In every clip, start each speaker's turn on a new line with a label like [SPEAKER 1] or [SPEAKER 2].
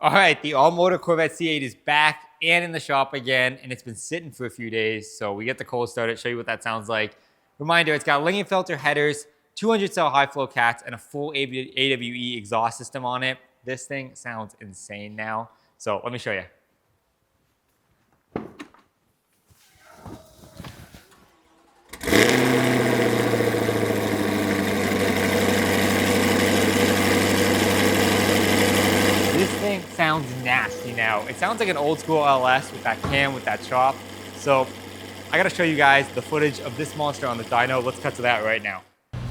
[SPEAKER 1] All right, the all-motor Corvette C8 is back and in the shop again, and it's been sitting for a few days. So we get the cold started, show you what that sounds like. Reminder, it's got Lingenfelter headers, 200 cell high flow cats, and a full AWE exhaust system on it. This thing sounds insane now. So let me show you. This thing sounds nasty now. It sounds like an old school LS with that cam, with that chop. So I gotta show you guys the footage of this monster on the dyno. Let's cut to that right now.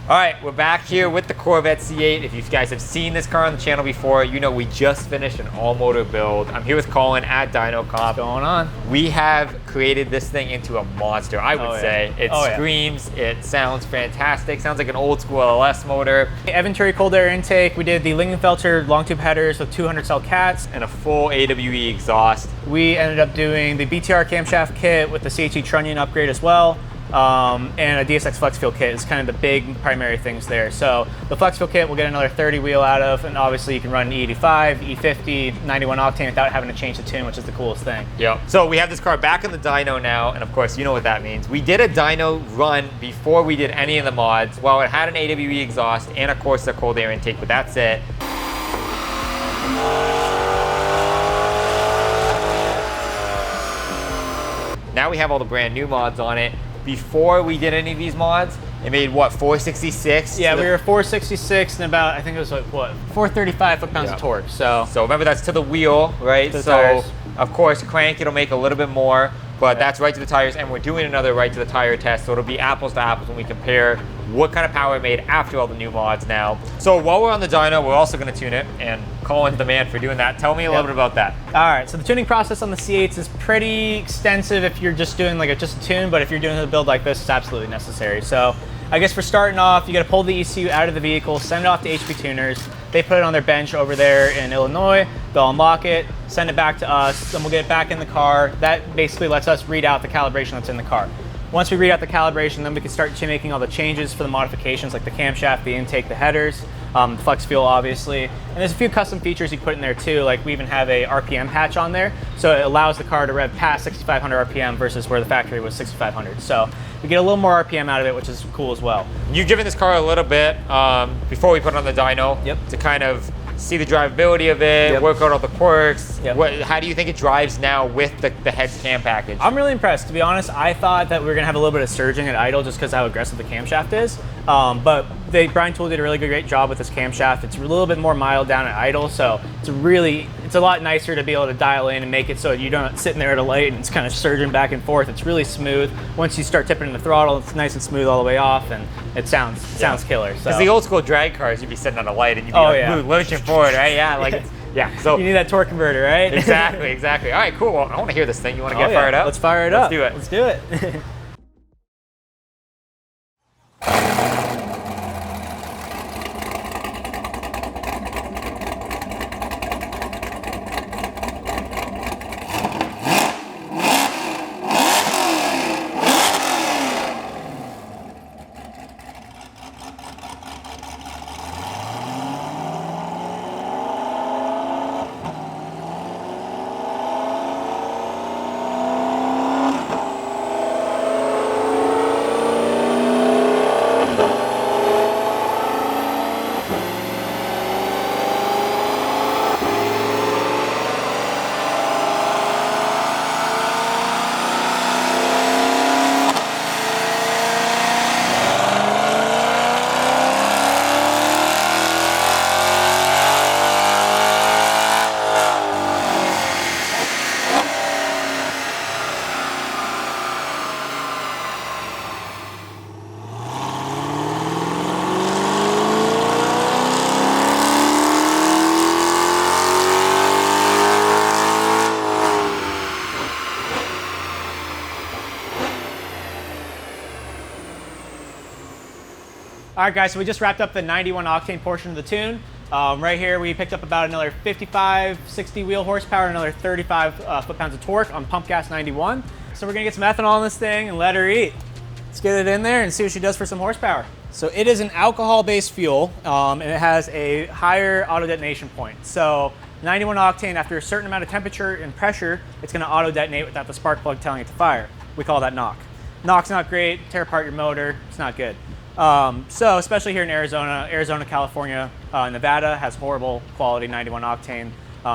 [SPEAKER 1] All right, we're back here with the Corvette C8. If you guys have seen this car on the channel before, you know we just finished an all-motor build. I'm here with Colin at DynoComp.
[SPEAKER 2] What's going on?
[SPEAKER 1] We have created this thing into a monster, I would say. It screams, it sounds fantastic, sounds like an old school LS motor.
[SPEAKER 2] Eventuri cold air intake. We did the Lingenfelter long tube headers with 200 cell cats.
[SPEAKER 1] And a full AWE exhaust.
[SPEAKER 2] We ended up doing the BTR camshaft kit with the C8 trunion upgrade as well. And a DSX flexfuel kit is kind of the big primary things there. So the flexfuel kit we'll get another 30 wheel out of, and obviously you can run an E85, E50, 91 octane without having to change the tune, which is the coolest thing.
[SPEAKER 1] Yep. So we have this car back in the dyno now, and of course you know what that means. We did a dyno run before we did any of the mods. Well, it had an AWE exhaust and of course the cold air intake, but that's it. Now we have all the brand new mods on it. Before we did any of these mods, it made what, 466?
[SPEAKER 2] Yeah, we were 466 and about, I think it was like what, 435 foot-pounds of torque. So
[SPEAKER 1] remember, that's to the wheel, right?
[SPEAKER 2] To the tires.
[SPEAKER 1] Of course, crank, it'll make a little bit more, but that's right to the tires, and we're doing another right to the tire test, so it'll be apples to apples when we compare what kind of power it made after all the new mods now. So while we're on the dyno, we're also going to tune it, and Colin's the man for doing that. Tell me a little bit about that.
[SPEAKER 2] All right, so the tuning process on the C8s is pretty extensive if you're just doing like just a tune, but if you're doing a build like this, it's absolutely necessary. So I guess for starting off, you got to pull the ECU out of the vehicle, send it off to HP tuners. They put it on their bench over there in Illinois. They'll unlock it, send it back to us, then we'll get it back in the car. That basically lets us read out the calibration that's in the car. Once we read out the calibration, then we can start making all the changes for the modifications like the camshaft, the intake, the headers, the flex fuel obviously. And there's a few custom features you can put in there too, like we even have a RPM patch on there, so it allows the car to rev past 6,500 RPM versus where the factory was 6,500. So we get a little more RPM out of it, which is cool as well.
[SPEAKER 1] You've given this car a little bit before we put it on the dyno to kind of see the drivability of it, work out all the quirks. How do you think it drives now with the heads cam package?
[SPEAKER 2] I'm really impressed. To be honest, I thought that we were gonna have a little bit of surging at idle just because how aggressive the camshaft is. But Brian Toole did a really great job with this camshaft. It's a little bit more mild down at idle, so it's a lot nicer to be able to dial in and make it so you're not sitting there at a light and it's kind of surging back and forth. It's really smooth. Once you start tipping the throttle, it's nice and smooth all the way off, and it sounds killer.
[SPEAKER 1] Because the old school drag cars, you'd be sitting on a light and you'd be lurching forward, right? Yeah, like so
[SPEAKER 2] you need that torque converter, right?
[SPEAKER 1] Exactly. All right, cool. Well, I want to hear this thing. You want to get fired up?
[SPEAKER 2] Let's fire it up.
[SPEAKER 1] Let's do it.
[SPEAKER 2] Let's do it. All right, guys, so we just wrapped up the 91 octane portion of the tune. Right here, we picked up about another 55, 60 wheel horsepower, another 35 foot-pounds of torque on pump gas 91. So we're gonna get some ethanol in this thing and let her eat. Let's get it in there and see what she does for some horsepower. So it is an alcohol-based fuel, and it has a higher auto detonation point. So 91 octane, after a certain amount of temperature and pressure, it's going to auto detonate without the spark plug telling it to fire. We call that knock. Knock's not great, tear apart your motor, it's not good. So especially here in Arizona, California, Nevada has horrible quality 91 octane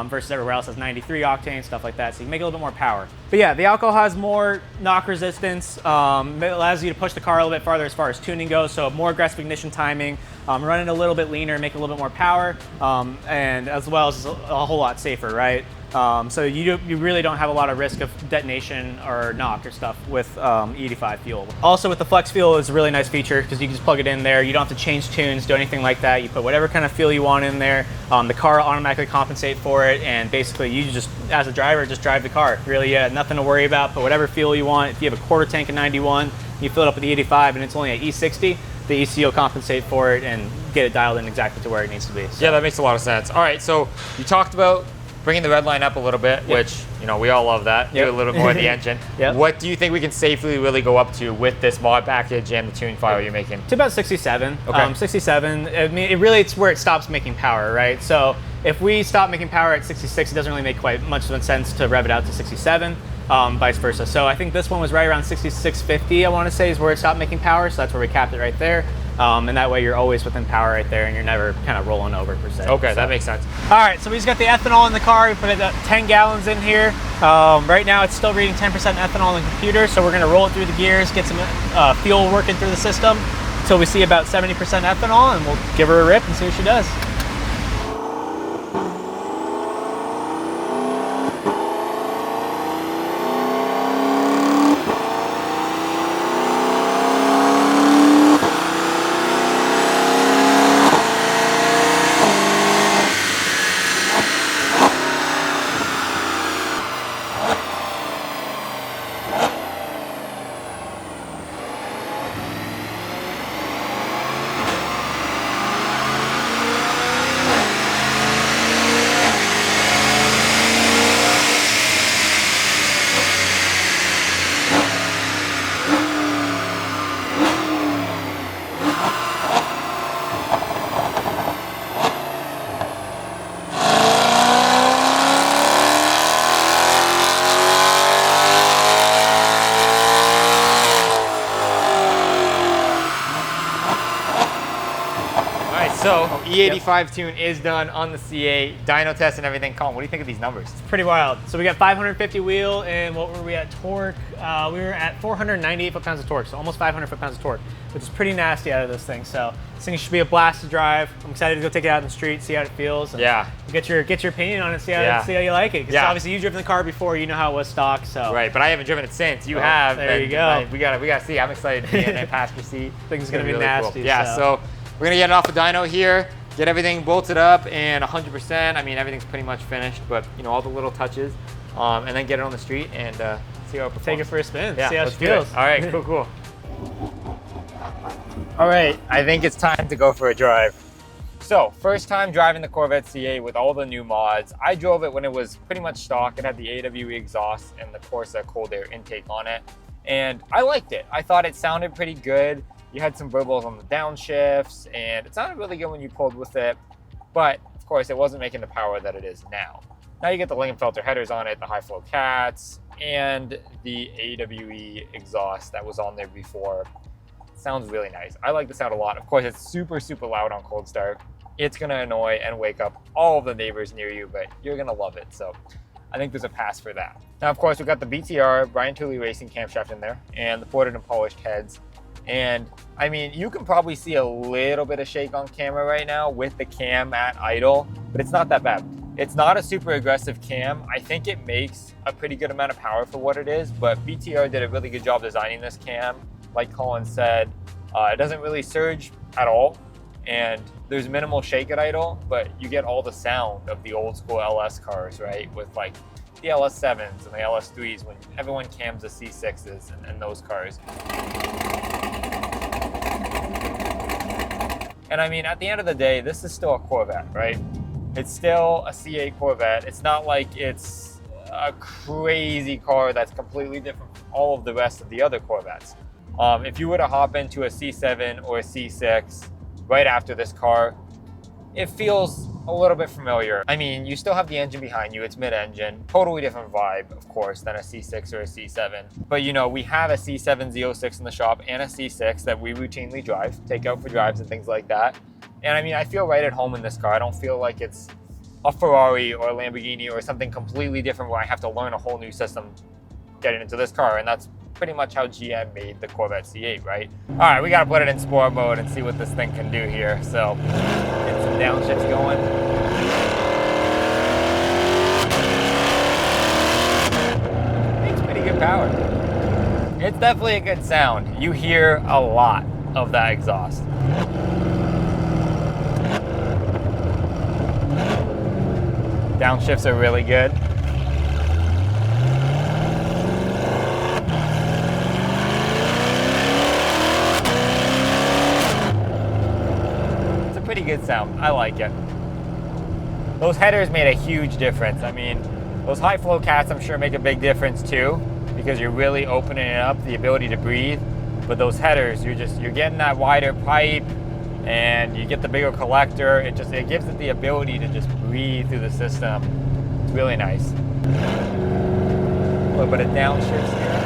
[SPEAKER 2] versus everywhere else has 93 octane, stuff like that. So you can make a little bit more power. But yeah, the alcohol has more knock resistance. It allows you to push the car a little bit farther as far as tuning goes. So more aggressive ignition timing, run it a little bit leaner, make a little bit more power, and as well as a whole lot safer, right? So you really don't have a lot of risk of detonation or knock or stuff with E85 fuel. Also with the flex fuel is a really nice feature because you can just plug it in there. You don't have to change tunes, do anything like that. You put whatever kind of fuel you want in there. The car will automatically compensate for it, and basically you just, as a driver, just drive the car. Really, nothing to worry about. Put whatever fuel you want. If you have a quarter tank of 91, you fill it up with the E85 and it's only at E60, the ECU will compensate for it and get it dialed in exactly to where it needs to be. So.
[SPEAKER 1] Yeah, that makes a lot of sense. All right, so you talked about bringing the red line up a little bit, which, you know, we all love that. Do a little bit more of the engine. What do you think we can safely really go up to with this mod package and the tune file you're making?
[SPEAKER 2] To about 67.
[SPEAKER 1] Okay.
[SPEAKER 2] 67, I mean, it's where it stops making power, right? So if we stop making power at 66, it doesn't really make quite much of a sense to rev it out to 67, vice versa. So I think this one was right around 6650, I want to say, is where it stopped making power. So that's where we capped it right there. And that way you're always within power right there and you're never kind of rolling over per se.
[SPEAKER 1] Okay, so that makes sense.
[SPEAKER 2] All right, so we just got the ethanol in the car. We put 10 gallons in here. Right now it's still reading 10% ethanol in the computer, so we're gonna roll it through the gears, get some fuel working through the system until we see about 70% ethanol, and we'll give her a rip and see what she does.
[SPEAKER 1] So E85 tune is done on the C8, dyno test and everything. Colin, what do you think of these numbers?
[SPEAKER 2] It's pretty wild. So we got 550 wheel, and what were we at torque? We were at 498 foot-pounds of torque, so almost 500 foot-pounds of torque, which is pretty nasty out of this thing. So this thing should be a blast to drive. I'm excited to go take it out in the street, see how it feels. And get your opinion on it, see how you like it. Because obviously you've driven the car before, you know how it was stock. So
[SPEAKER 1] right, but I haven't driven it since. You have.
[SPEAKER 2] There you go.
[SPEAKER 1] We gotta see. I'm excited to be in a passenger seat.
[SPEAKER 2] Things gonna be really nasty.
[SPEAKER 1] Cool. Yeah. So we're gonna get it off the dyno here, get everything bolted up and 100%. I mean, everything's pretty much finished, but you know, all the little touches, and then get it on the street and see how it performs.
[SPEAKER 2] Take it for a spin.
[SPEAKER 1] Yeah,
[SPEAKER 2] see how it
[SPEAKER 1] let's
[SPEAKER 2] feels.
[SPEAKER 1] do it. All right, cool. All right, I think it's time to go for a drive. So, first time driving the Corvette C8 with all the new mods. I drove it when it was pretty much stock. It had the AWE exhaust and the Corsa cold air intake on it, and I liked it. I thought it sounded pretty good. You had some verbals on the downshifts, and it sounded really good when you pulled with it, but of course it wasn't making the power that it is now. Now you get the Lingenfelter headers on it, the high flow cats, and the AWE exhaust that was on there before. It sounds really nice. I like the sound a lot. Of course, it's super, super loud on cold start. It's gonna annoy and wake up all of the neighbors near you, but you're gonna love it. So I think there's a pass for that. Now, of course, we've got the BTR, Eventuri Racing camshaft in there, and the ported and polished heads. And I mean, you can probably see a little bit of shake on camera right now with the cam at idle, but it's not that bad. It's not a super aggressive cam. I think it makes a pretty good amount of power for what it is, but BTR did a really good job designing this cam. Like Colin said, it doesn't really surge at all, and there's minimal shake at idle, but you get all the sound of the old school LS cars, right? With like the LS7s and the LS3s when everyone cams the C6s and those cars. And I mean, at the end of the day, this is still a Corvette, right? It's still a C8 Corvette. It's not like it's a crazy car that's completely different from all of the rest of the other Corvettes. If you were to hop into a C7 or a C6 right after this car, it feels a little bit familiar. I mean, you still have the engine behind you. It's mid-engine, totally different vibe, of course, than a C6 or a C7. But you know, we have a C7 Z06 in the shop and a C6 that we routinely drive, take out for drives and things like that. And I mean, I feel right at home in this car. I don't feel like it's a Ferrari or a Lamborghini or something completely different where I have to learn a whole new system getting into this car. And that's pretty much how GM made the Corvette C8, right? All right, we gotta put it in sport mode and see what this thing can do here. So get some downshifts going. Makes pretty good power. It's definitely a good sound. You hear a lot of that exhaust. Downshifts are really good. Pretty good sound. I like it. Those headers made a huge difference. I mean, those high flow cats I'm sure make a big difference too, because you're really opening it up, the ability to breathe. But those headers, you're getting that wider pipe and you get the bigger collector. It gives it the ability to just breathe through the system. It's really nice. A little bit of downshifts here.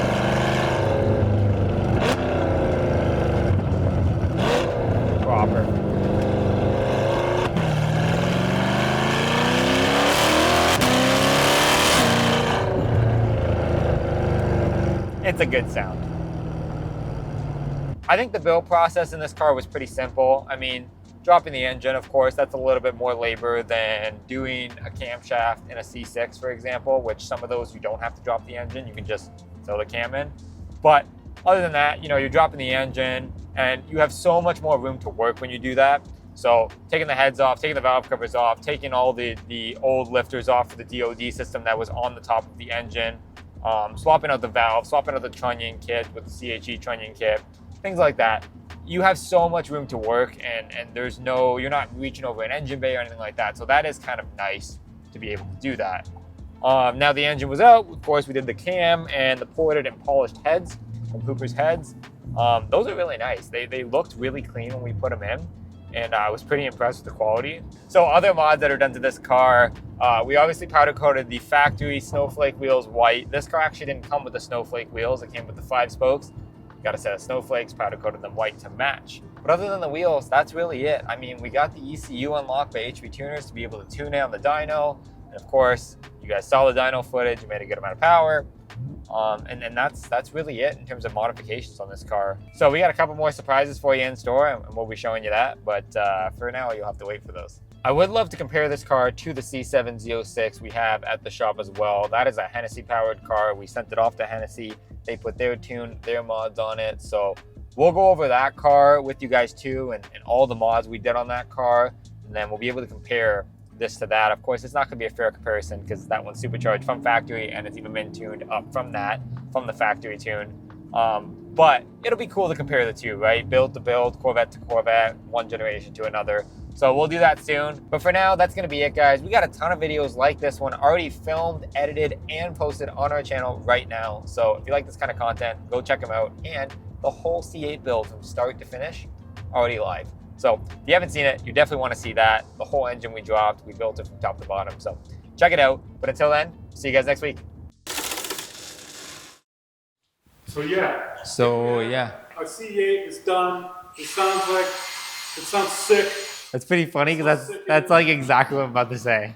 [SPEAKER 1] Proper. It's a good sound. I think the build process in this car was pretty simple. I mean, dropping the engine, of course, that's a little bit more labor than doing a camshaft in a C6, for example, which some of those you don't have to drop the engine. You can just throw the cam in. But other than that, you know, you're dropping the engine and you have so much more room to work when you do that. So taking the heads off, taking the valve covers off, taking all the old lifters off for the DOD system that was on the top of the engine, swapping out the valve, swapping out the trunnion kit with the CHE trunnion kit, things like that. You have so much room to work and you're not reaching over an engine bay or anything like that. So that is kind of nice to be able to do that. Now the engine was out, of course we did the cam and the ported and polished heads from Cooper's heads. Those are really nice. They looked really clean when we put them in. And I was pretty impressed with the quality. So other mods that are done to this car, we obviously powder coated the factory snowflake wheels white. This car actually didn't come with the snowflake wheels. It came with the 5 spokes. Got a set of snowflakes, powder coated them white to match. But other than the wheels, that's really it. I mean, we got the ECU unlocked by HP tuners to be able to tune it on the dyno. And of course, you guys saw the dyno footage. You made a good amount of power. And that's really it in terms of modifications on this car. So we got a couple more surprises for you in store and we'll be showing you that, but for now you'll have to wait for those. I would love to compare this car to the C7 Z06 we have at the shop as well. That is a Hennessy powered car. We sent it off to Hennessy. They put their tune, their mods on it. So we'll go over that car with you guys too and all the mods we did on that car. And then we'll be able to compare this to that. Of course, it's not going to be a fair comparison because that one's supercharged from factory and it's even been tuned up from the factory tune. But it'll be cool to compare the two, right? Build to build, Corvette to Corvette, one generation to another. So we'll do that soon. But for now, that's going to be it, guys. We got a ton of videos like this one already filmed, edited, and posted on our channel right now. So if you like this kind of content, go check them out. And the whole C8 build from start to finish, already live. So if you haven't seen it, you definitely want to see that. The whole engine we dropped, we built it from top to bottom. So check it out. But until then, see you guys next week.
[SPEAKER 3] So yeah.
[SPEAKER 1] A
[SPEAKER 3] C8 is done. It sounds sick.
[SPEAKER 1] That's pretty funny because that's like exactly what I'm about to say.